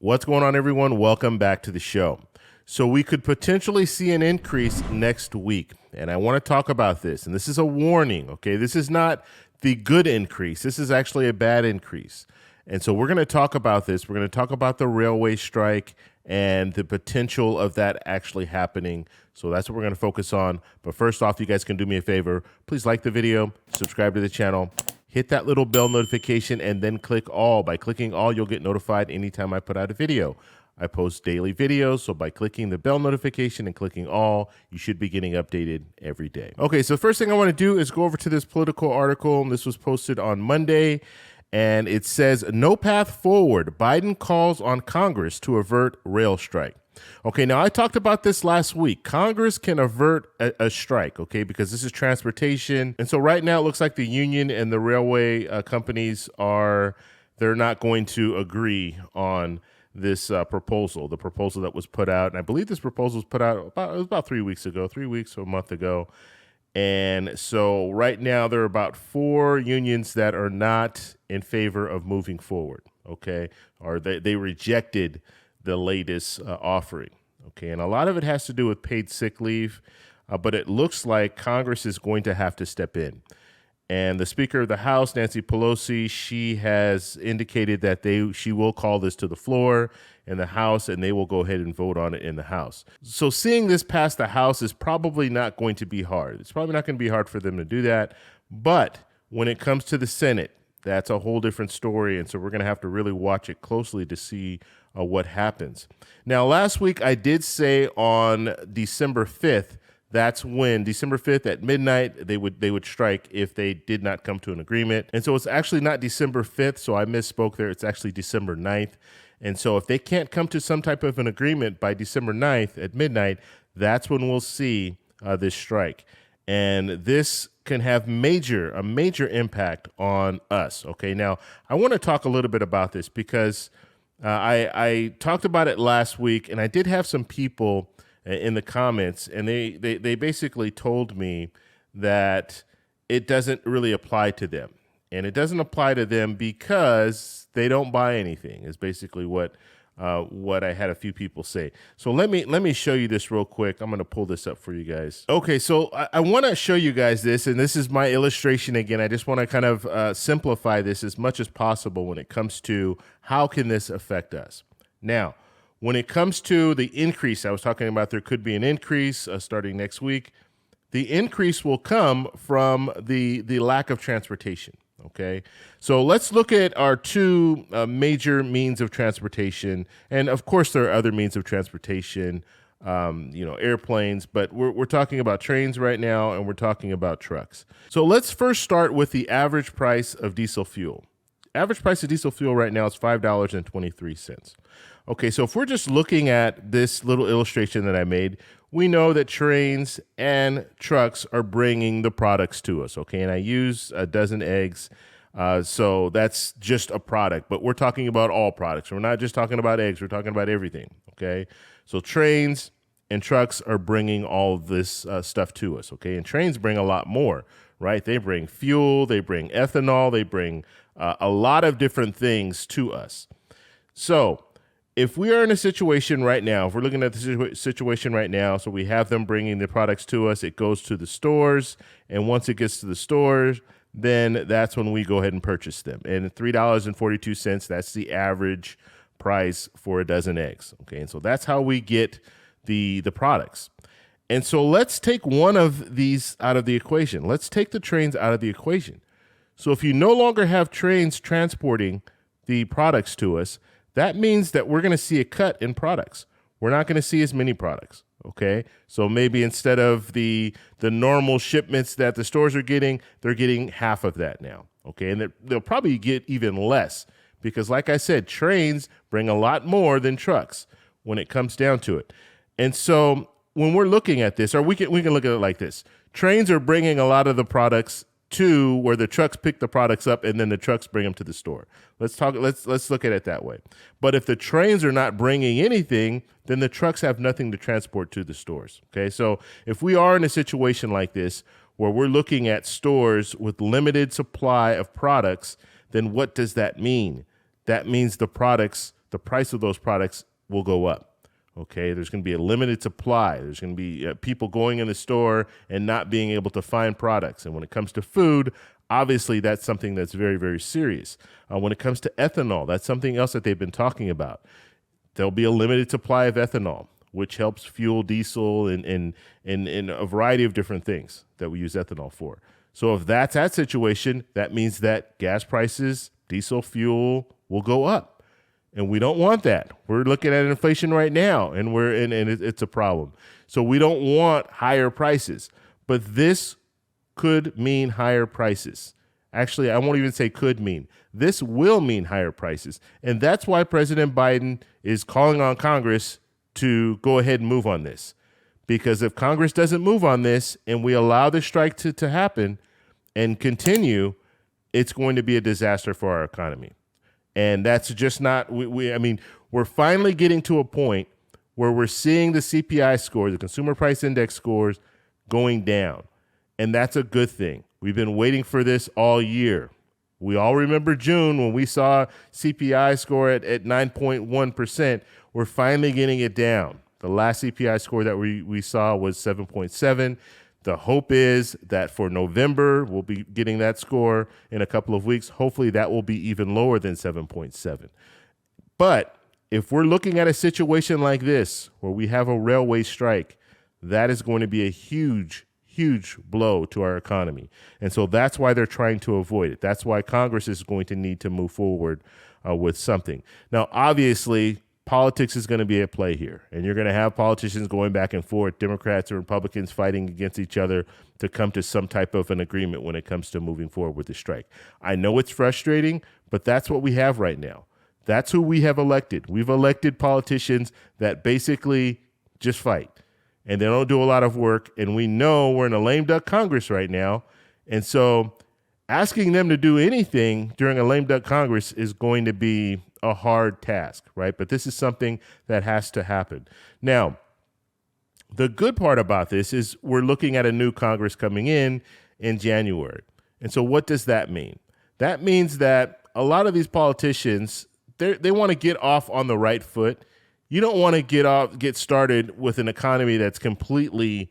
What's going on, everyone? Welcome back to the show. So we could potentially see an increase next week, and I want to talk about this. And this is a warning, okay? This is not the good increase. This is actually a bad increase. And so we're going to talk about this. We're going to talk about the railway strike and the potential of that actually happening. So that's what we're going to focus on. But first off, you guys can do me a favor. Please like the video, subscribe to the channel, hit that little bell notification, and then click all. By clicking all, you'll get notified anytime I put out a video. I post daily videos, so by clicking the bell notification and clicking all, you should be getting updated every day. Okay, so first thing I want to do is go over to this Politico article. This was posted on Monday, and it says, "No path forward. Biden calls on Congress to avert rail strike." Okay, now I talked about this last week. Congress can avert a strike, okay, because this is transportation. And so right now it looks like the union and the railway companies they're not going to agree on this proposal, the proposal that was put out. And I believe this proposal was put out about 3 weeks ago, 3 weeks or a month ago. And so right now there are about 4 unions that are not in favor of moving forward, okay, or they rejected the latest offering, okay, and a lot of it has to do with paid sick leave, but it looks like Congress is going to have to step in. And the Speaker of the House, Nancy Pelosi, she has indicated that she will call this to the floor in the House, and they will go ahead and vote on it in the House. So seeing this pass the House is probably not going to be hard. It's probably not going to be hard for them to do that. But when it comes to the Senate, that's a whole different story, and so we're going to have to really watch it closely to see what happens. Now, last week I did say on December 5th, that's when December 5th at midnight, they would strike if they did not come to an agreement. And so it's actually not December 5th, so I misspoke there. It's actually December 9th. And so if they can't come to some type of an agreement by December 9th at midnight, that's when we'll see this strike. And this can have a major impact on us. Okay, now I want to talk a little bit about this because I talked about it last week, and I did have some people in the comments, and they basically told me that it doesn't really apply to them. And it doesn't apply to them because they don't buy anything, is basically what I had a few people say. So let me show you this real quick. I'm going to pull this up for you guys. Okay, so I want to show you guys this, and this is my illustration again. I just want to kind of simplify this as much as possible when it comes to how can this affect us. Now, when it comes to the increase, I was talking about there could be an increase starting next week. The increase will come from the lack of transportation. Okay, so let's look at our 2 major means of transportation. And of course, there are other means of transportation, airplanes, but we're talking about trains right now, and we're talking about trucks. So let's first start with the average price of diesel fuel. Average price of diesel fuel right now is $5.23. Okay, so if we're just looking at this little illustration that I made, we know that trains and trucks are bringing the products to us, okay? And I use a dozen eggs, so that's just a product, but we're talking about all products. We're not just talking about eggs, we're talking about everything, okay? So trains and trucks are bringing all of this stuff to us, okay? And trains bring a lot more, right? They bring fuel, they bring ethanol, they bring a lot of different things to us. So if we are in a situation right now, if we're looking at the situation right now, so we have them bringing the products to us, it goes to the stores, and once it gets to the stores, then that's when we go ahead and purchase them. And $3.42, that's the average price for a dozen eggs. Okay, and so that's how we get the products. And so let's take one of these out of the equation. Let's take the trains out of the equation. So if you no longer have trains transporting the products to us, that means that we're going to see a cut in products. We're not going to see as many products, okay? So maybe instead of the normal shipments that the stores are getting, they're getting half of that now, okay? And they'll probably get even less because, like I said, trains bring a lot more than trucks when it comes down to it. And so when we're looking at this, or we can look at it like this. Trains are bringing a lot of the products to where the trucks pick the products up and then the trucks bring them to the store. Let's look at it that way. But if the trains are not bringing anything, then the trucks have nothing to transport to the stores. Okay, so if we are in a situation like this where we're looking at stores with limited supply of products, then what does that mean? That means the products the price of those products will go up. Okay, there's going to be a limited supply. There's going to be people going in the store and not being able to find products. And when it comes to food, obviously that's something that's very, very serious. When it comes to ethanol, that's something else that they've been talking about. There'll be a limited supply of ethanol, which helps fuel diesel and a variety of different things that we use ethanol for. So if that's that situation, that means that gas prices, diesel fuel will go up. And we don't want that. We're looking at inflation right now, and it's a problem. So we don't want higher prices. But this could mean higher prices. Actually, I won't even say could mean. This will mean higher prices. And that's why President Biden is calling on Congress to go ahead and move on this. Because if Congress doesn't move on this and we allow the strike to happen and continue, it's going to be a disaster for our economy. And that's just not, I mean, we're finally getting to a point where we're seeing the CPI score, the Consumer Price Index scores, going down. And that's a good thing. We've been waiting for this all year. We all remember June when we saw CPI score at 9.1%. We're finally getting it down. The last CPI score that we saw was 7.7. The hope is that for November, we'll be getting that score in a couple of weeks. Hopefully that will be even lower than 7.7. But if we're looking at a situation like this, where we have a railway strike, that is going to be a huge, huge blow to our economy. And so that's why they're trying to avoid it. That's why Congress is going to need to move forward with something. Now, obviously, politics is going to be at play here, and you're going to have politicians going back and forth, Democrats and Republicans fighting against each other to come to some type of an agreement when it comes to moving forward with the strike. I know it's frustrating, but that's what we have right now. That's who we have elected. We've elected politicians that basically just fight, and they don't do a lot of work, and we know we're in a lame duck Congress right now, and so asking them to do anything during a lame duck Congress is going to be a hard task, right? But this is something that has to happen. Now, the good part about this is we're looking at a new Congress coming in January. And so what does that mean? That means that a lot of these politicians, they want to get off on the right foot. You don't want to get started with an economy that's completely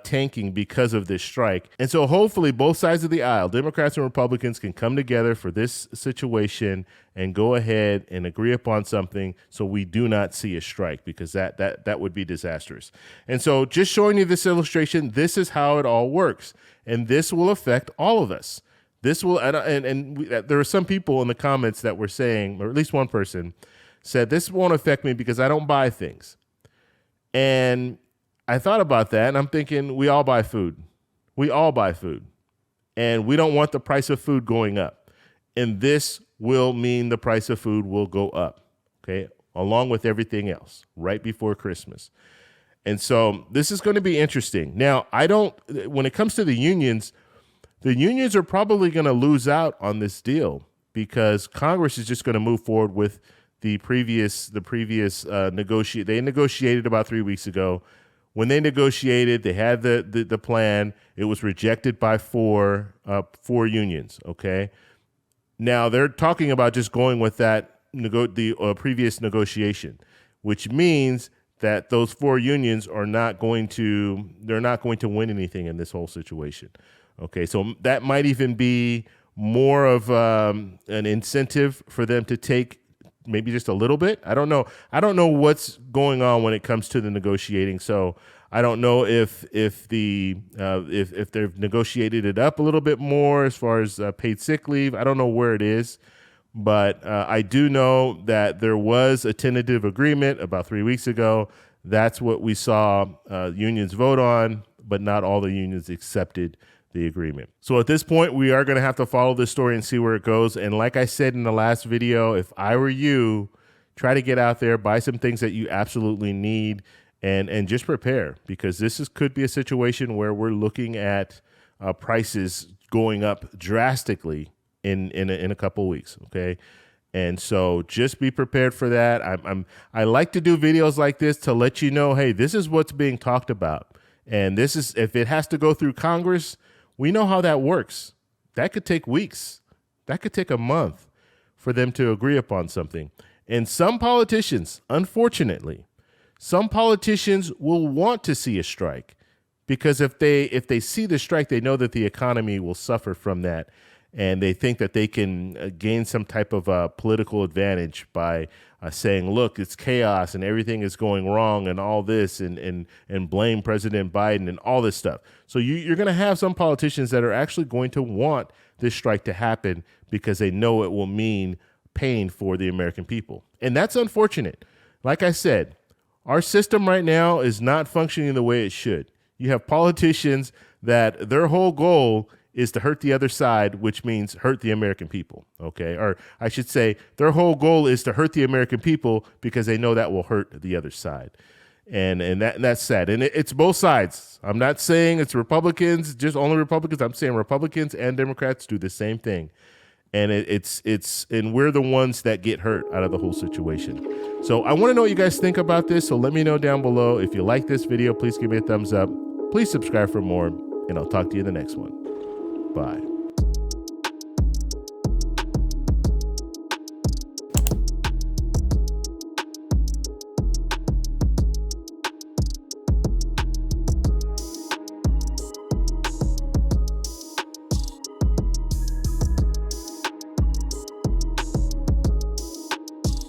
tanking because of this strike. And so hopefully both sides of the aisle, Democrats and Republicans, can come together for this situation and go ahead and agree upon something so we do not see a strike, because that would be disastrous. And so just showing you this illustration, this is how it all works. And this will affect all of us. This will, there are some people in the comments that were saying, or at least one person said, this won't affect me because I don't buy things. And I thought about that, and I'm thinking, we all buy food. We all buy food. And we don't want the price of food going up. And this will mean the price of food will go up, okay, along with everything else, right before Christmas. And so this is going to be interesting. Now, when it comes to the unions are probably going to lose out on this deal, because Congress is just going to move forward with the previous negotiate. They negotiated about 3 weeks ago. When they negotiated, they had the plan. It was rejected by four unions. Okay, now they're talking about just going with that previous negotiation, which means that those four unions are not going to win anything in this whole situation. Okay, so that might even be more of an incentive for them to take maybe just a little bit. I don't know. I don't know what's going on when it comes to the negotiating. So I don't know if they've negotiated it up a little bit more as far as paid sick leave. I don't know where it is, but I do know that there was a tentative agreement about 3 weeks ago. That's what we saw unions vote on, but not all the unions accepted the agreement. So at this point, we are going to have to follow this story and see where it goes. And like I said in the last video, if I were you, try to get out there, buy some things that you absolutely need, and just prepare, because could be a situation where we're looking at prices going up drastically in a couple weeks. Okay. And so just be prepared for that. I like to do videos like this to let you know, hey, this is what's being talked about. And this is, if it has to go through Congress, we know how that works. That could take weeks. That could take a month for them to agree upon something. And some politicians, unfortunately, some politicians will want to see a strike because if they see the strike, they know that the economy will suffer from that. And they think that they can gain some type of political advantage by saying, look, it's chaos and everything is going wrong and all this and blame President Biden and all this stuff. So you're going to have some politicians that are actually going to want this strike to happen because they know it will mean pain for the American people. And that's unfortunate. Like I said, our system right now is not functioning the way it should. You have politicians that their whole goal is to hurt the other side, which means hurt the American people, okay? Or I should say their whole goal is to hurt the American people because they know that will hurt the other side. And that's sad. And it's both sides. I'm not saying it's Republicans, just only Republicans. I'm saying Republicans and Democrats do the same thing. And and we're the ones that get hurt out of the whole situation. So I want to know what you guys think about this. So let me know down below. If you like this video, please give me a thumbs up. Please subscribe for more, and I'll talk to you in the next one. Bye.